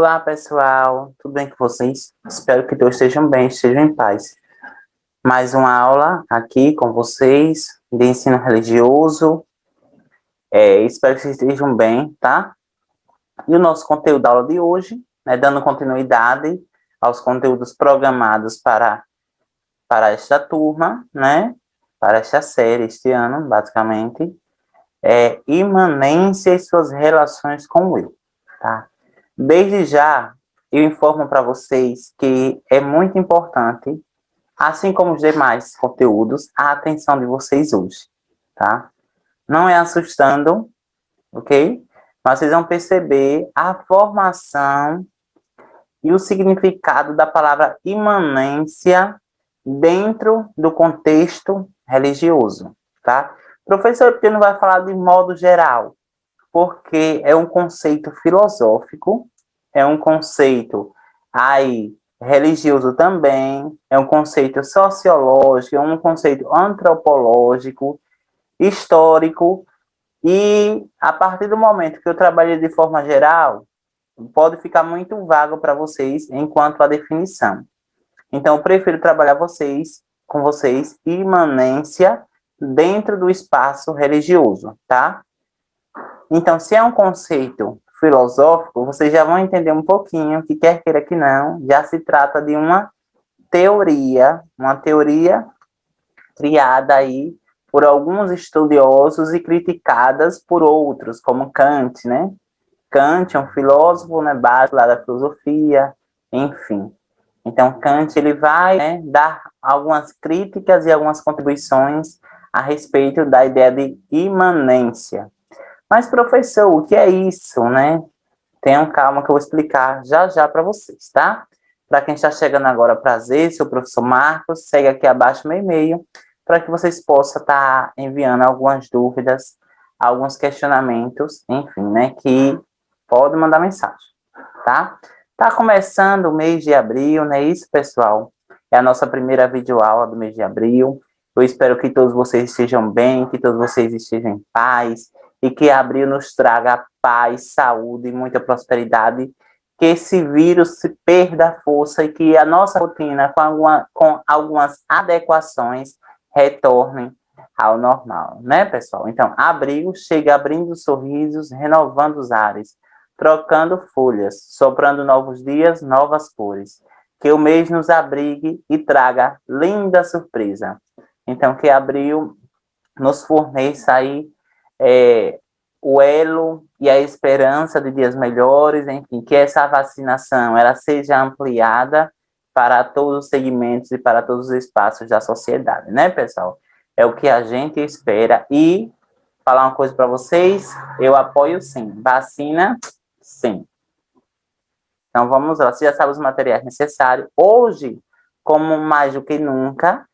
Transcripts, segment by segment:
Olá, pessoal, tudo bem com vocês? Espero que todos estejam bem, estejam em paz. Mais uma aula aqui com vocês de ensino religioso. Espero que vocês estejam bem, tá? E o nosso conteúdo da aula de hoje, né, dando continuidade aos conteúdos programados para esta turma, né? Para esta série este ano, basicamente, é imanência e suas relações com o eu, tá? Desde já, eu informo para vocês que é muito importante, assim como os demais conteúdos, a atenção de vocês hoje, tá? Não é assustando, ok? Mas vocês vão perceber a formação e o significado da palavra imanência dentro do contexto religioso, tá? Professor, porque não vai falar de modo geral? Porque é um conceito filosófico, é um conceito aí religioso também, é um conceito sociológico, é um conceito antropológico, histórico, e a partir do momento que eu trabalhei de forma geral, pode ficar muito vago para vocês enquanto a definição. Então, eu prefiro trabalhar com vocês imanência dentro do espaço religioso, tá? Então, se é um conceito filosófico, vocês já vão entender um pouquinho que, quer queira que não, já se trata de uma teoria criada aí por alguns estudiosos e criticadas por outros, como Kant, né? Kant é um filósofo, né, base lá da filosofia, enfim. Então, Kant, ele vai, né, dar algumas críticas e algumas contribuições a respeito da ideia de imanência. Mas, professor, o que é isso, né? Tenham calma que eu vou explicar já já para vocês, tá? Para quem está chegando agora, prazer, sou o professor Marcos, segue aqui abaixo meu e-mail, para que vocês possam estar enviando algumas dúvidas, alguns questionamentos, enfim, né? Que pode mandar mensagem, tá? Tá começando o mês de abril, não é isso, pessoal? É a nossa primeira videoaula do mês de abril. Eu espero que todos vocês estejam bem, que todos vocês estejam em paz, e que abril nos traga paz, saúde e muita prosperidade, que esse vírus se perda a força e que a nossa rotina, com algumas adequações, retorne ao normal, né, pessoal? Então, abril chega abrindo sorrisos, renovando os ares, trocando folhas, soprando novos dias, novas cores. Que o mês nos abrigue e traga linda surpresa. Então, que abril nos forneça aí o elo e a esperança de dias melhores, enfim, que essa vacinação ela seja ampliada para todos os segmentos e para todos os espaços da sociedade, né, pessoal? É o que a gente espera. E falar uma coisa para vocês, eu apoio sim. Vacina, sim. Então vamos lá, você já sabe os materiais necessários. Hoje, como mais do que nunca,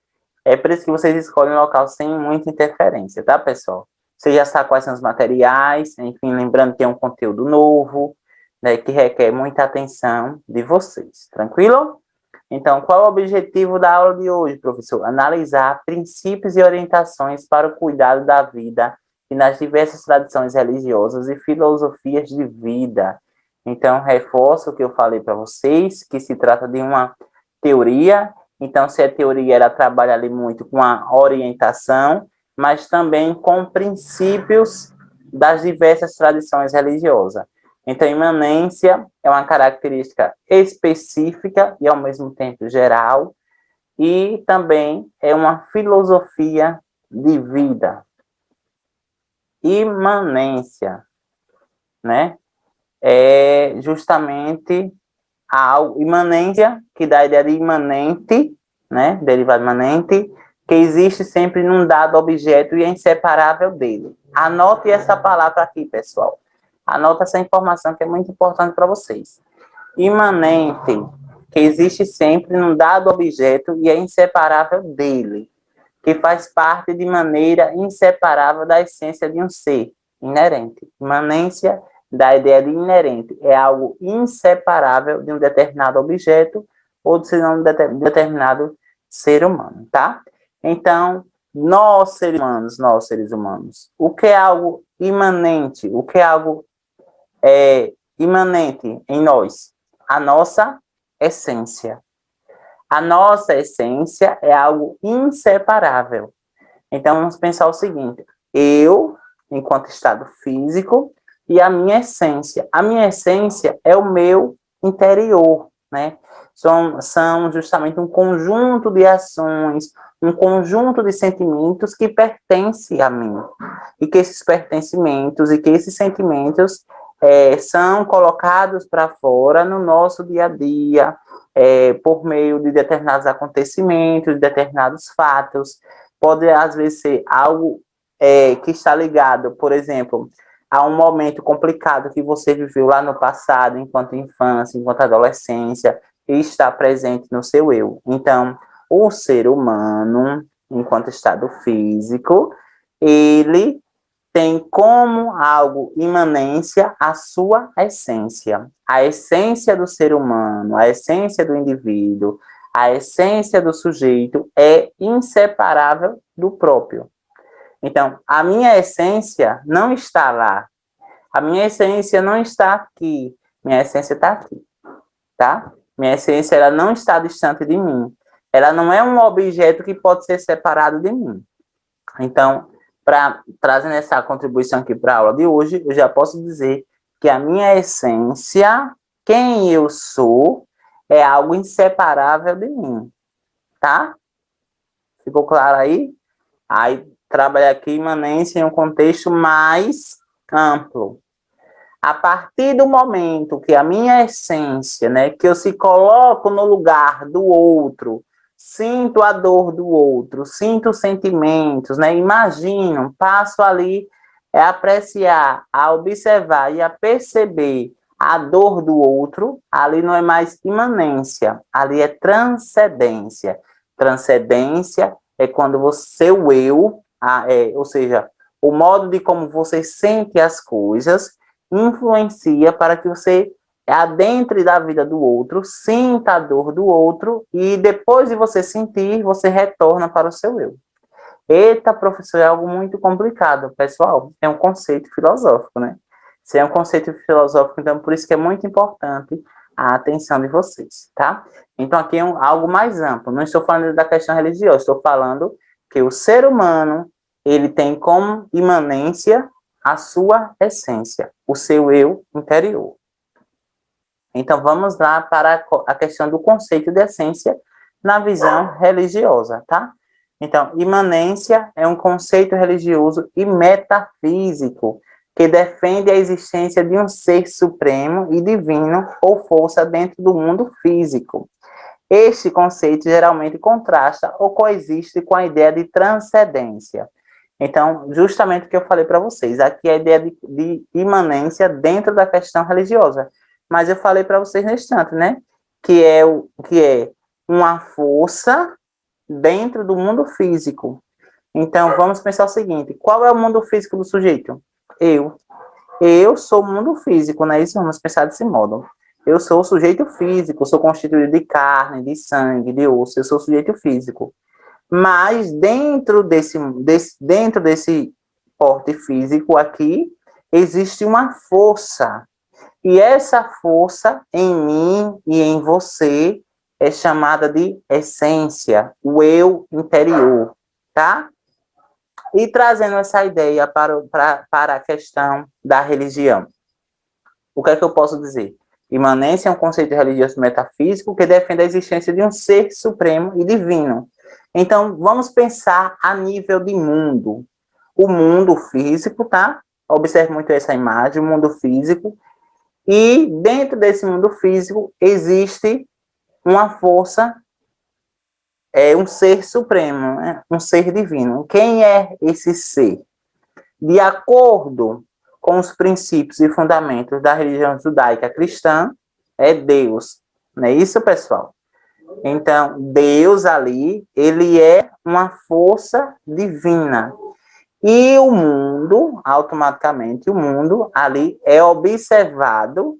é por isso que vocês escolhem um local sem muita interferência, tá, pessoal? Você já sabe quais são os materiais, enfim, lembrando que é um conteúdo novo, né, que requer muita atenção de vocês, tranquilo? Então, qual é o objetivo da aula de hoje, professor? Analisar princípios e orientações para o cuidado da vida e nas diversas tradições religiosas e filosofias de vida. Então, reforço o que eu falei para vocês, que se trata de uma teoria. Então, se é teoria, ela trabalha ali muito com a orientação, mas também com princípios das diversas tradições religiosas. Então, imanência é uma característica específica e, ao mesmo tempo, geral, e também é uma filosofia de vida. Imanência, né? É justamente a imanência, que dá a ideia de imanente, né? Derivado imanente, que existe sempre num dado objeto e é inseparável dele. Anote essa palavra aqui, pessoal. Anota essa informação que é muito importante para vocês. Imanente, que existe sempre num dado objeto e é inseparável dele, que faz parte de maneira inseparável da essência de um ser, inerente. Imanência da ideia de inerente, é algo inseparável de um determinado objeto ou de um determinado ser humano, tá? Então, nós seres humanos, o que é algo imanente, o que é algo imanente em nós? a nossa essência. A nossa essência é algo inseparável. Então, vamos pensar o seguinte: eu, enquanto estado físico, e a minha essência. A minha essência é o meu interior, né? São justamente um conjunto de ações, um conjunto de sentimentos que pertence a mim. E que esses pertencimentos e que esses sentimentos são colocados para fora no nosso dia a dia, por meio de determinados acontecimentos, de determinados fatos. Pode, às vezes, ser algo que está ligado, por exemplo, a um momento complicado que você viveu lá no passado, enquanto infância, enquanto adolescência, e está presente no seu eu. Então, o ser humano, enquanto estado físico, ele tem como algo imanência a sua essência. A essência do ser humano, a essência do indivíduo, a essência do sujeito é inseparável do próprio. Então, a minha essência não está lá. A minha essência não está aqui. Minha essência está aqui, tá? Minha essência, ela não está distante de mim. Ela não é um objeto que pode ser separado de mim. Então, trazendo essa contribuição aqui para a aula de hoje, eu já posso dizer que a minha essência, quem eu sou, é algo inseparável de mim, tá? Ficou claro aí? Aí, trabalhar aqui imanência em um contexto mais amplo. A partir do momento que a minha essência, né, que eu se coloco no lugar do outro, sinto a dor do outro, sinto os sentimentos, né, imagino, passo ali a apreciar, a observar e a perceber a dor do outro, ali não é mais imanência, ali é transcendência. Transcendência é quando você, o eu, ou seja, o modo de como você sente as coisas, influencia para que você adentre da vida do outro, sinta a dor do outro e depois de você sentir, você retorna para o seu eu. Eita, professor, é algo muito complicado, pessoal. É um conceito filosófico, né? Isso é um conceito filosófico, então por isso que é muito importante a atenção de vocês, tá? Então aqui é algo mais amplo. Não estou falando da questão religiosa, estou falando que o ser humano, ele tem como imanência a sua essência, o seu eu interior. Então, vamos lá para a questão do conceito de essência na visão religiosa, tá? Então, imanência é um conceito religioso e metafísico que defende a existência de um ser supremo e divino ou força dentro do mundo físico. Este conceito geralmente contrasta ou coexiste com a ideia de transcendência. Então, justamente o que eu falei para vocês, aqui é a ideia de imanência dentro da questão religiosa. Mas eu falei para vocês no instante, né? Que é uma força dentro do mundo físico. Então, vamos pensar o seguinte: qual é o mundo físico do sujeito? Eu. Eu sou o mundo físico, não é isso? Vamos pensar desse modo. Eu sou o sujeito físico, sou constituído de carne, de sangue, de osso, eu sou o sujeito físico. Mas dentro desse porte físico aqui, existe uma força. E essa força em mim e em você é chamada de essência, o eu interior, tá? E trazendo essa ideia para a questão da religião. O que é que eu posso dizer? Imanência é um conceito religioso metafísico que defende a existência de um ser supremo e divino. Então, vamos pensar a nível de mundo. O mundo físico, tá? Observe muito essa imagem, o mundo físico. E dentro desse mundo físico existe uma força, um ser supremo, né? Um ser divino. Quem é esse ser? De acordo com os princípios e fundamentos da religião judaica cristã, é Deus. Não é isso, pessoal? Então, Deus ali, ele é uma força divina. E o mundo, automaticamente, o mundo ali é observado,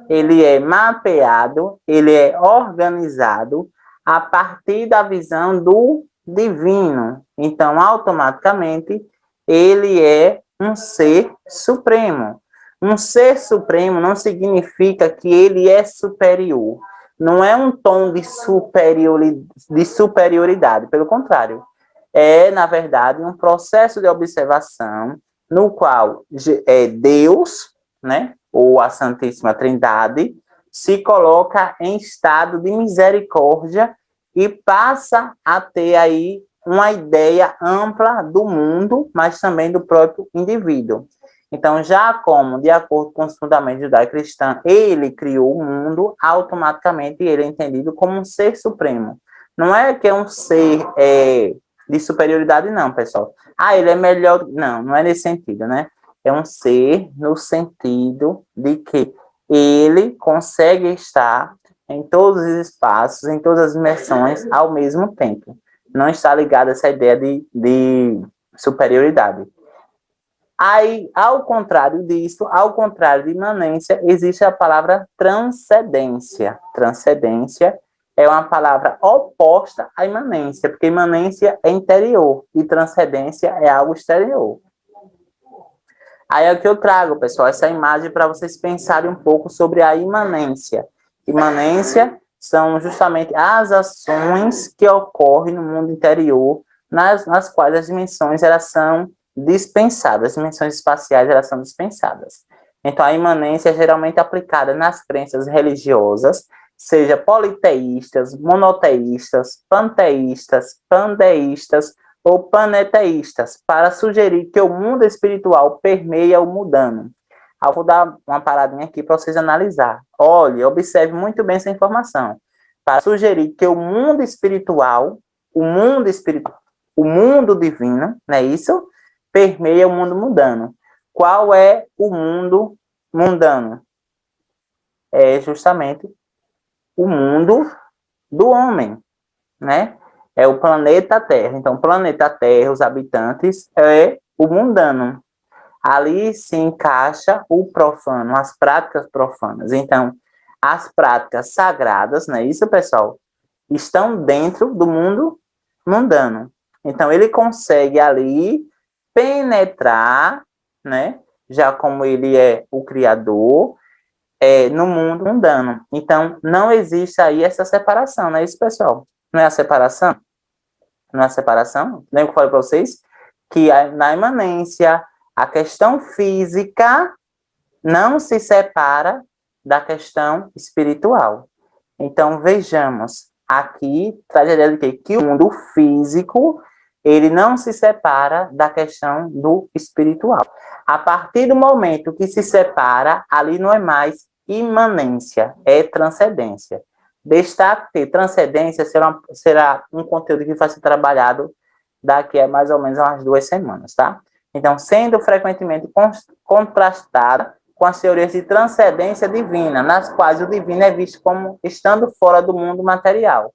ele é mapeado, ele é organizado a partir da visão do divino. Então, automaticamente, ele é um ser supremo. Um ser supremo não significa que ele é superior. Não é um tom de superioridade, pelo contrário. É, na verdade, um processo de observação no qual Deus, né, ou a Santíssima Trindade, se coloca em estado de misericórdia e passa a ter aí uma ideia ampla do mundo, mas também do próprio indivíduo. Então, já como, de acordo com os fundamentos judaico-cristãos, ele criou o mundo, automaticamente ele é entendido como um ser supremo. Não é que é um ser de superioridade, não, pessoal. Ah, ele é melhor. Não, não é nesse sentido, né? É um ser no sentido de que ele consegue estar em todos os espaços, em todas as dimensões, ao mesmo tempo. Não está ligado a essa ideia de superioridade. Aí, ao contrário disso, ao contrário de imanência, existe a palavra transcendência. Transcendência é uma palavra oposta à imanência, porque imanência é interior e transcendência é algo exterior. Aí é o que eu trago, pessoal, essa imagem para vocês pensarem um pouco sobre a imanência. Imanência são justamente as ações que ocorrem no mundo interior, nas quais as dimensões elas são dispensadas, as dimensões espaciais elas são dispensadas. Então, a imanência é geralmente aplicada nas crenças religiosas, seja politeístas, monoteístas, panteístas, pandeístas, ou paneteístas, para sugerir que o mundo espiritual permeia o mundano. Eu vou dar uma paradinha aqui para vocês analisar. Olhe, observe muito bem essa informação. Para sugerir que o mundo espiritual, o mundo divino, não é isso? Permeia o mundo mundano. Qual é o mundo mundano? É justamente o mundo do homem, né? É o planeta Terra. Então, o planeta Terra, os habitantes, é o mundano. Ali se encaixa o profano, as práticas profanas. Então, as práticas sagradas, não é isso, pessoal? Estão dentro do mundo mundano. Então, ele consegue ali penetrar, né? Já como ele é o criador, no mundo mundano. Então, não existe aí essa separação, não é isso, pessoal? Não é a separação? Não é a separação? Lembra que eu falei para vocês? Que na imanência, a questão física não se separa da questão espiritual. Então, vejamos, aqui traz a ideia de que o mundo físico, ele não se separa da questão do espiritual. A partir do momento que se separa, ali não é mais imanência, é transcendência. Destaque que transcendência será um conteúdo que vai ser trabalhado daqui a mais ou menos umas 2 semanas, tá? Então, sendo frequentemente contrastada com as teorias de transcendência divina, nas quais o divino é visto como estando fora do mundo material.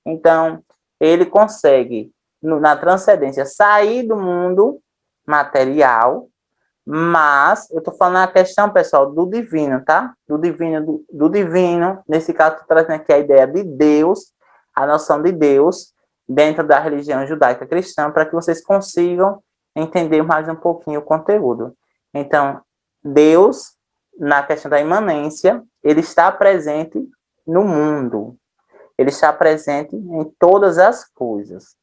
Então, ele consegue, na transcendência, sair do mundo material, mas eu estou falando a questão, pessoal, do divino, tá? Do divino, nesse caso, estou trazendo aqui a ideia de Deus, a noção de Deus, dentro da religião judaica cristã, para que vocês consigam entender mais um pouquinho o conteúdo. Então, Deus, na questão da imanência, ele está presente no mundo. Ele está presente em todas as coisas.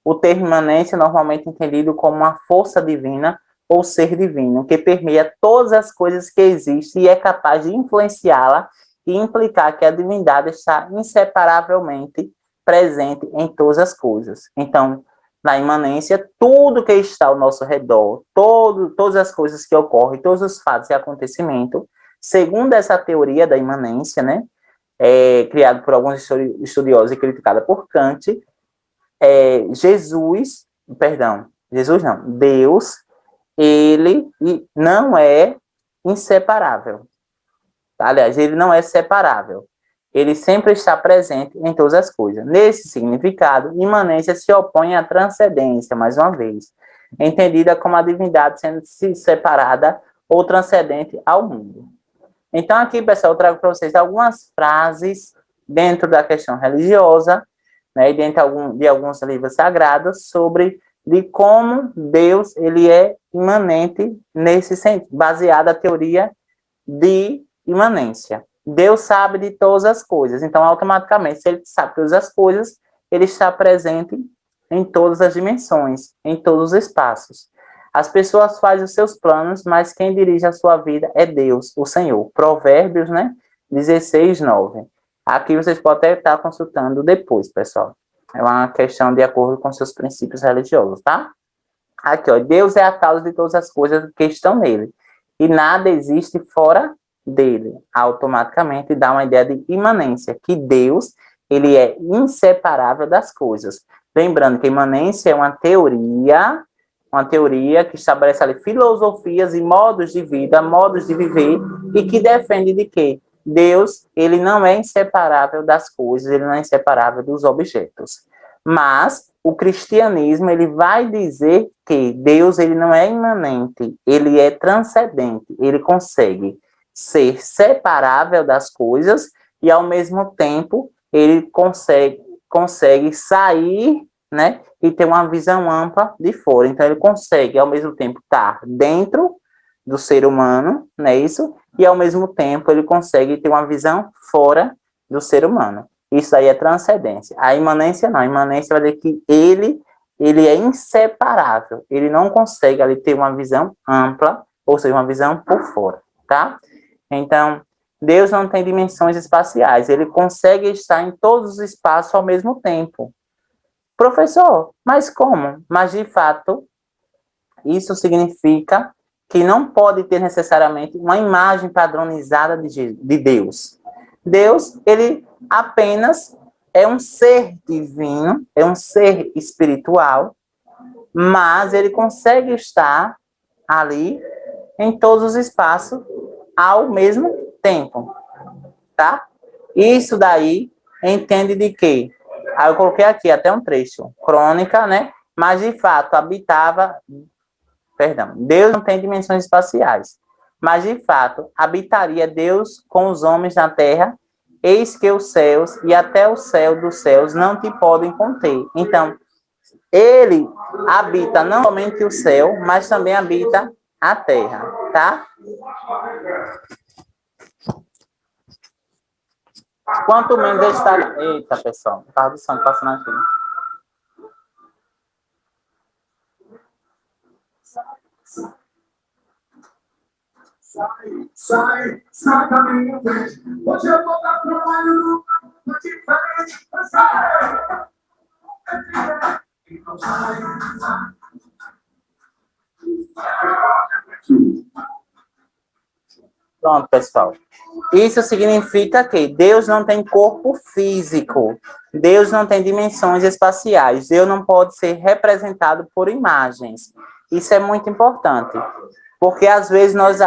O termo imanência é normalmente entendido como uma força divina ou ser divino, que permeia todas as coisas que existem e é capaz de influenciá-la e implicar que a divindade está inseparavelmente presente em todas as coisas. Então, na imanência, tudo que está ao nosso redor, todas as coisas que ocorrem, todos os fatos e acontecimentos, segundo essa teoria da imanência, né, criada por alguns estudiosos e criticada por Kant, Deus, ele não é inseparável. Aliás, ele não é separável. Ele sempre está presente em todas as coisas. Nesse significado, imanência se opõe à transcendência, mais uma vez, entendida como a divindade sendo separada ou transcendente ao mundo. Então, aqui, pessoal, eu trago para vocês algumas frases dentro da questão religiosa, né, e dentro de alguns livros sagrados, sobre de como Deus ele é imanente nesse sentido, baseado na teoria de imanência. Deus sabe de todas as coisas, então automaticamente, se ele sabe todas as coisas, ele está presente em todas as dimensões, em todos os espaços. As pessoas fazem os seus planos, mas quem dirige a sua vida é Deus, o Senhor. Provérbios, né? 16:9. Aqui vocês podem até estar consultando depois, pessoal. É uma questão de acordo com seus princípios religiosos, tá? Aqui, ó. Deus é a causa de todas as coisas que estão nele. E nada existe fora dele. Automaticamente dá uma ideia de imanência, que Deus, ele é inseparável das coisas. Lembrando que imanência é uma teoria que estabelece ali filosofias e modos de vida, modos de viver, e que defende de que Deus, ele não é inseparável das coisas, ele não é inseparável dos objetos. Mas o cristianismo, ele vai dizer que Deus, ele não é imanente, ele é transcendente, ele consegue ser separável das coisas e, ao mesmo tempo, ele consegue sair, né, e ter uma visão ampla de fora. Então, ele consegue, ao mesmo tempo, estar dentro do ser humano, não é isso? E, ao mesmo tempo, ele consegue ter uma visão fora do ser humano. Isso aí é transcendência. A imanência não. A imanência vai dizer que ele é inseparável. Ele não consegue ali ter uma visão ampla, ou seja, uma visão por fora, tá? Então, Deus não tem dimensões espaciais. Ele consegue estar em todos os espaços ao mesmo tempo. Professor, mas como? Mas, de fato, isso significa que não pode ter necessariamente uma imagem padronizada de Deus. Deus, ele apenas é um ser divino, é um ser espiritual, mas ele consegue estar ali em todos os espaços ao mesmo tempo, tá? Isso daí entende de quê? Aí eu coloquei aqui até um trecho, crônica, né? Mas de fato Deus não tem dimensões espaciais, mas de fato habitaria Deus com os homens na terra. Eis que os céus e até o céu dos céus não te podem conter. Então, ele habita não somente o céu, mas também habita a terra, tá? Quanto menos ele está... Eita, pessoal, o carro do sangue passando aqui. Sai da minha frente. Hoje eu vou dar trabalho no diferente. Sai. Pronto, pessoal. Isso significa que Deus não tem corpo físico. Deus não tem dimensões espaciais. Deus não pode ser representado por imagens. Isso é muito importante. Porque, às vezes, nós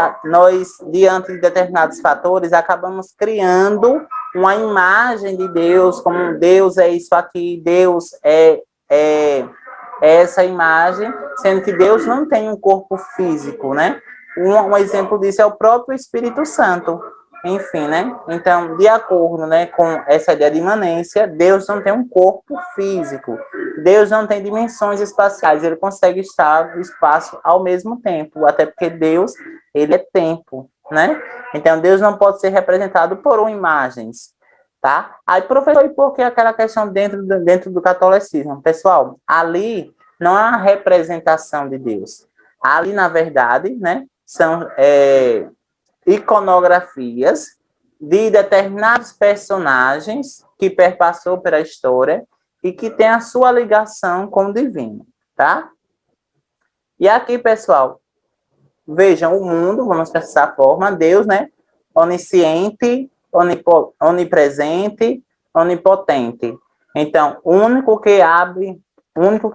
diante de determinados fatores, acabamos criando uma imagem de Deus, como Deus é isso aqui, Deus é essa imagem, sendo que Deus não tem um corpo físico, né? Um exemplo disso é o próprio Espírito Santo. Enfim, né? Então, de acordo, né, com essa ideia de imanência, Deus não tem um corpo físico. Deus não tem dimensões espaciais. Ele consegue estar no espaço ao mesmo tempo, até porque Deus, ele é tempo, né? Então, Deus não pode ser representado por imagens, tá? Aí, professor, e por que aquela questão dentro do catolicismo? Pessoal, ali não há representação de Deus. Ali, na verdade, né, são iconografias de determinados personagens que perpassou pela história e que tem a sua ligação com o divino, tá? E aqui, pessoal, vejam o mundo, vamos pensar dessa forma, Deus, né? Onisciente, onipresente, onipotente. Então, o único que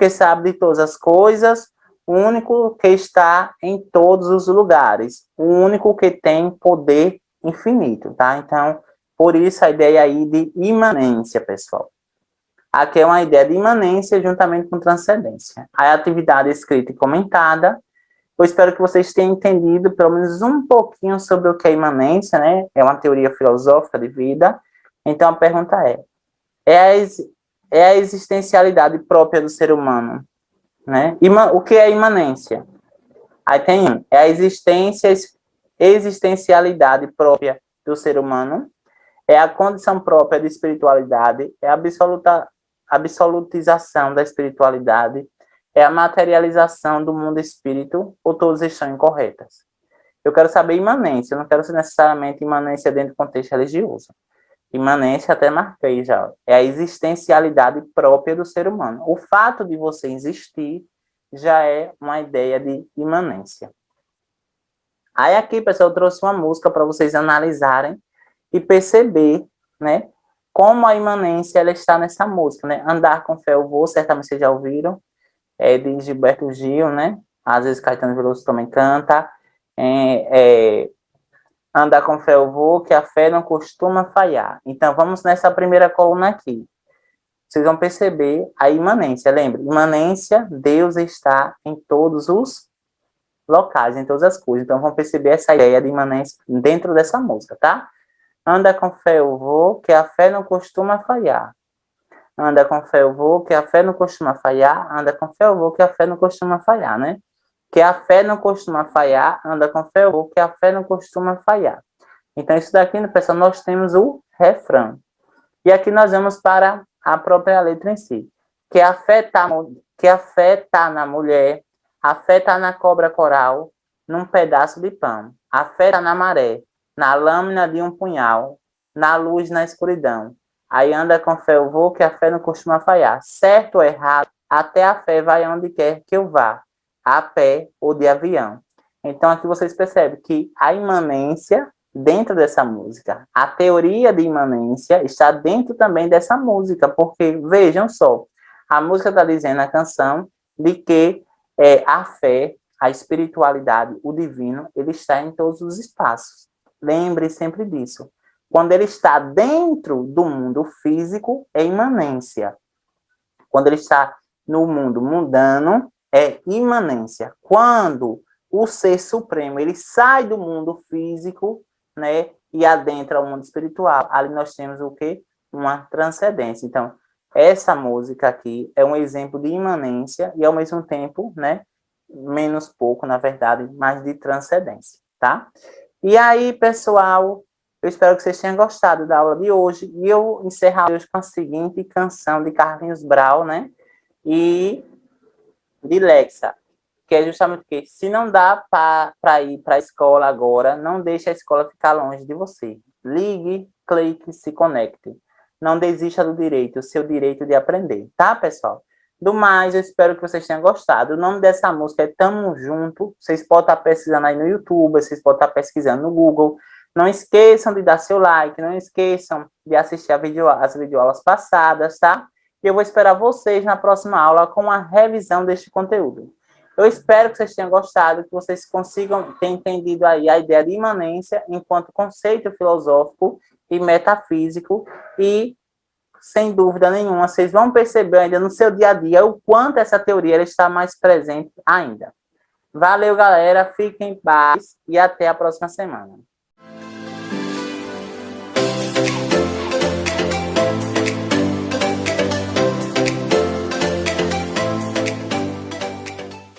sabe de todas as coisas, o único que está em todos os lugares, o único que tem poder infinito, tá? Então, por isso a ideia aí de imanência, pessoal. Aqui é uma ideia de imanência juntamente com transcendência. A atividade escrita e comentada. Eu espero que vocês tenham entendido pelo menos um pouquinho sobre o que é imanência, né? É uma teoria filosófica de vida. Então, a pergunta é a existencialidade própria do ser humano né? O que é imanência? Aí tem é a existencialidade própria do ser humano, é a condição própria de espiritualidade, é a absolutização da espiritualidade, é a materialização do mundo espírito, ou todas estão incorretas? Eu quero saber imanência, eu não quero ser necessariamente imanência dentro do contexto religioso. Imanência, até marquei já, é a existencialidade própria do ser humano. O fato de você existir já é uma ideia de imanência. Aí aqui, pessoal, eu trouxe uma música para vocês analisarem e perceber, né, como a imanência ela está nessa música, né? Andar com fé eu vou, certamente vocês já ouviram, é de Gilberto Gil, né? Às vezes Caetano Veloso também canta. Andar com fé eu vou, que a fé não costuma falhar. Então, vamos nessa primeira coluna aqui. Vocês vão perceber a imanência. Lembra? Imanência, Deus está em todos os locais, em todas as coisas. Então, vão perceber essa ideia de imanência dentro dessa música, tá? Anda com fé eu vou, que a fé não costuma falhar. Anda com fé eu vou, que a fé não costuma falhar. Anda com fé eu vou, que a fé não costuma falhar, né? Que a fé não costuma falhar. Anda com fé eu vou, que a fé não costuma falhar. Então, isso daqui, pessoal, nós temos o refrão. E aqui nós vamos para a própria letra em si. Que a fé tá na mulher, a fé tá na cobra coral, num pedaço de pão. A fé tá na maré, na lâmina de um punhal, na luz, na escuridão. Aí anda com fé eu vou, que a fé não costuma falhar. Certo ou errado, até a fé vai onde quer que eu vá, a pé ou de avião. Então aqui vocês percebem que a imanência dentro dessa música. A teoria de imanência está dentro também dessa música, porque, vejam só, a música está dizendo na canção de que a fé, a espiritualidade, o divino, ele está em todos os espaços. Lembre sempre disso. Quando ele está dentro do mundo físico, é imanência. Quando ele está no mundo mundano, é imanência. Quando o ser supremo ele sai do mundo físico, né, e adentra o mundo espiritual, ali nós temos o quê? Uma transcendência. Então, essa música aqui é um exemplo de imanência e, ao mesmo tempo, né, menos pouco, na verdade, mas de transcendência, tá? E aí, pessoal, eu espero que vocês tenham gostado da aula de hoje. E eu encerro hoje com a seguinte canção de Carlinhos Brau, né? E de Lexa, que é justamente o quê? Se não dá para ir para a escola agora, não deixe a escola ficar longe de você. Ligue, clique, se conecte. Não desista do direito, o seu direito de aprender, tá, pessoal? Do mais, eu espero que vocês tenham gostado. O nome dessa música é Tamo Junto. Vocês podem estar pesquisando aí no YouTube, vocês podem estar pesquisando no Google. Não esqueçam de dar seu like, não esqueçam de assistir as videoaulas passadas, tá? E eu vou esperar vocês na próxima aula com a revisão deste conteúdo. Eu espero que vocês tenham gostado, que vocês consigam ter entendido aí a ideia de imanência enquanto conceito filosófico e metafísico e, sem dúvida nenhuma, vocês vão perceber ainda no seu dia a dia o quanto essa teoria ela está mais presente ainda. Valeu, galera, fiquem em paz e até a próxima semana.